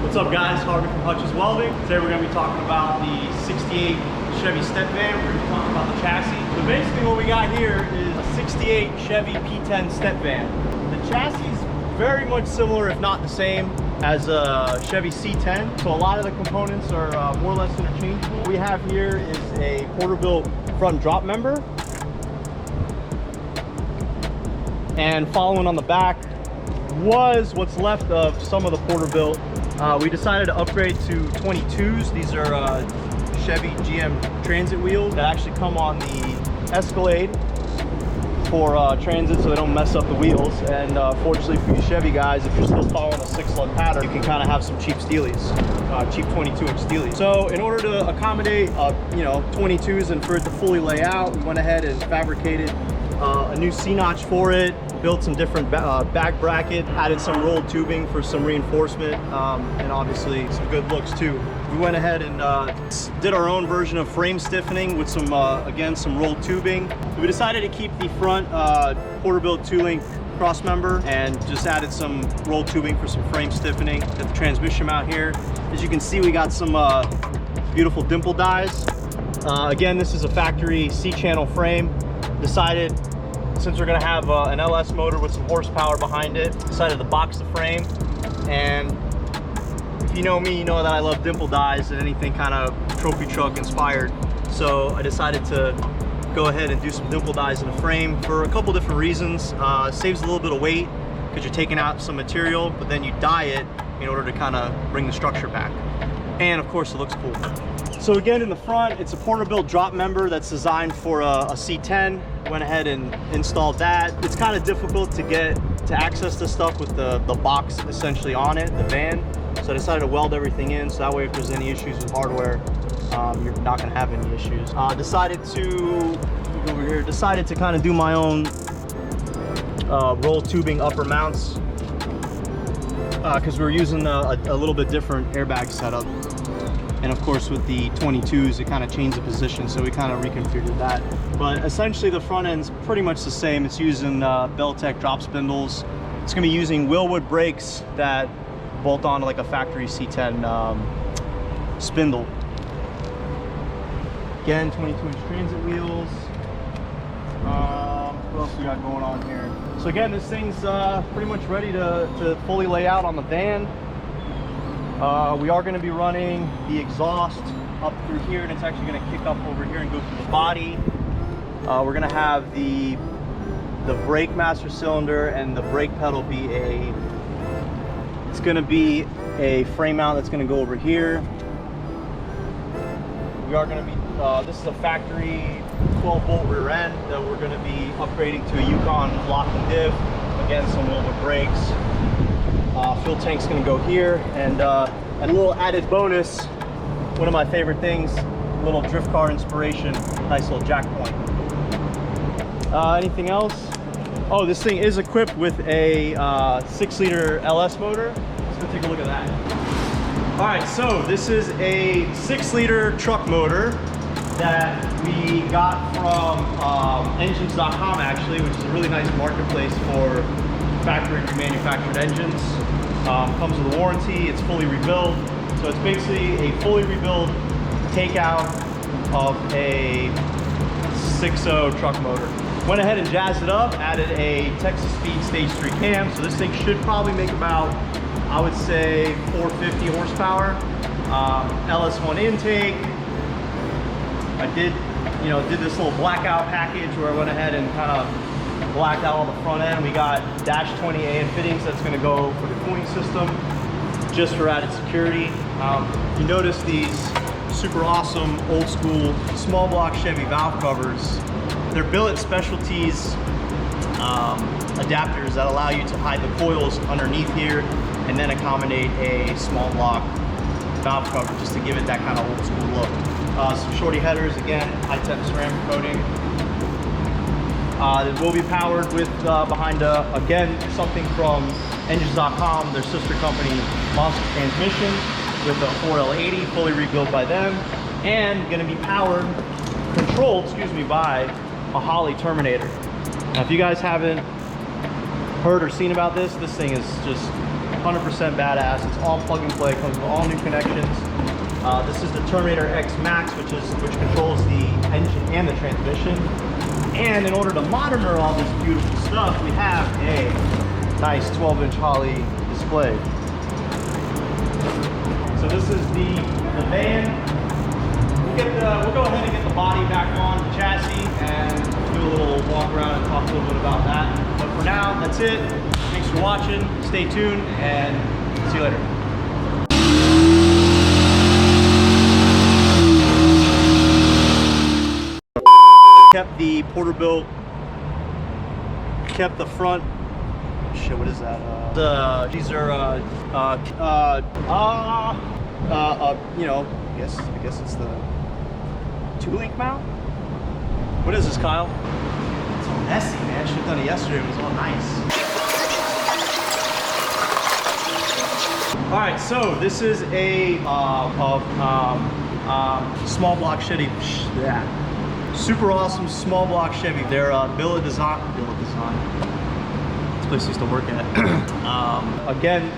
What's up guys, Harvey from Hutch's Welding. Today we're going to be talking about the 68 Chevy step van. We're going to be talking about the chassis. So basically what we got here is a 68 Chevy P10 step van. The chassis is very much similar, if not the same, as a Chevy C10. So a lot of the components are more or less interchangeable. What we have here is a Porterbuilt front drop member. And following on the back was what's left of some of the Porterbuilt. We decided to upgrade to 22s. These are Chevy GM transit wheels that actually come on the Escalade for transit, so they don't mess up the wheels. And fortunately for you Chevy guys, if you're still following a 6-lug pattern, you can kind of have some cheap steelies, cheap 22-inch steelies. So in order to accommodate, 22s and for it to fully lay out, we went ahead and fabricated a new C-notch for it, built some different back bracket, added some rolled tubing for some reinforcement, and obviously some good looks too. We went ahead and did our own version of frame stiffening with some, again, some rolled tubing. We decided to keep the front Porterbuilt 2-link cross member and just added some rolled tubing for some frame stiffening. Got the transmission mount here. As you can see, we got some beautiful dimple dies. Again, this is a factory C-channel frame. Decided, since we're gonna have an LS motor with some horsepower behind it, decided to box the frame. And if you know me, you know that I love dimple dies and anything kind of trophy truck inspired. So I decided to go ahead and do some dimple dies in the frame for a couple different reasons. Saves a little bit of weight because you're taking out some material, but then you dye it in order to kind of bring the structure back. And of course it looks cool. So again, in the front, it's a Porterbuilt drop member that's designed for a C10. Went ahead and installed that. It's kind of difficult to access this stuff with the box essentially on it, the van. So I decided to weld everything in, so that way if there's any issues with hardware, you're not gonna have any issues. Decided to kind of do my own roll tubing upper mounts because we're using a little bit different airbag setup. And of course with the 22s, it kind of changed the position, so we kind of reconfigured that. But essentially the front end's pretty much the same. It's using Beltec drop spindles. It's gonna be using Wilwood brakes that bolt onto like a factory C10 spindle. Again, 22-inch transit wheels. What else we got going on here? So again, this thing's pretty much ready to fully lay out on the van. We are going to be running the exhaust up through here, and it's actually going to kick up over here and go through the body. We're going to have the brake master cylinder and the brake pedal be it's going to be a frame mount that's going to go over here. We are going to be, this is a factory 12-volt rear end that we're going to be upgrading to a Yukon lock and diff. Again, some Wilwood brakes. Fuel tank's gonna go here, and a little added bonus, one of my favorite things, a little drift car inspiration, nice little jack point. Anything else? Oh, this thing is equipped with a 6-liter LS motor. Let's go take a look at that. All right, so this is a 6-liter truck motor that we got from engines.com actually, which is a really nice marketplace for factory remanufactured engines. Comes with a warranty, it's fully rebuilt. So it's basically a fully rebuilt takeout of a 6.0 truck motor. Went ahead and jazzed it up, added a Texas Speed Stage 3 cam. So this thing should probably make about, I would say, 450 horsepower. LS1 intake. I did this little blackout package where I went ahead and kind of blacked out all the front end. We got dash 20A and fittings that's going to go for the cooling system, just for added security. You notice these super awesome old school small block Chevy valve covers. They're billet specialties adapters that allow you to hide the coils underneath here and then accommodate a small block valve cover just to give it that kind of old school look. Some shorty headers, again, high-temp ceramic coating. It will be powered with, behind, again, something from engines.com, their sister company, Monster Transmission, with a 4L80, fully rebuilt by them, and going to be controlled, by a Holley Terminator. Now, if you guys haven't heard or seen about this, this thing is just 100% badass. It's all plug and play, comes with all new connections. This is the Terminator X Max, which controls the engine and the transmission. And in order to monitor all this beautiful stuff, we have a nice 12-inch Holley display. So this is the van. We'll go ahead and get the body back on the chassis and do a little walk around and talk a little bit about that. But for now, that's it. Thanks for watching. Stay tuned and see you later. Kept the Porterbuilt, kept the front, shit, what is that? These are, you know, I guess it's the 2-link mount? What is this, Kyle? It's all messy, man. Should have done it yesterday. It was all nice. All right, so this is a small block Chevy. Yeah. Super awesome small block Chevy. They're billet design. This place used to work at. Again.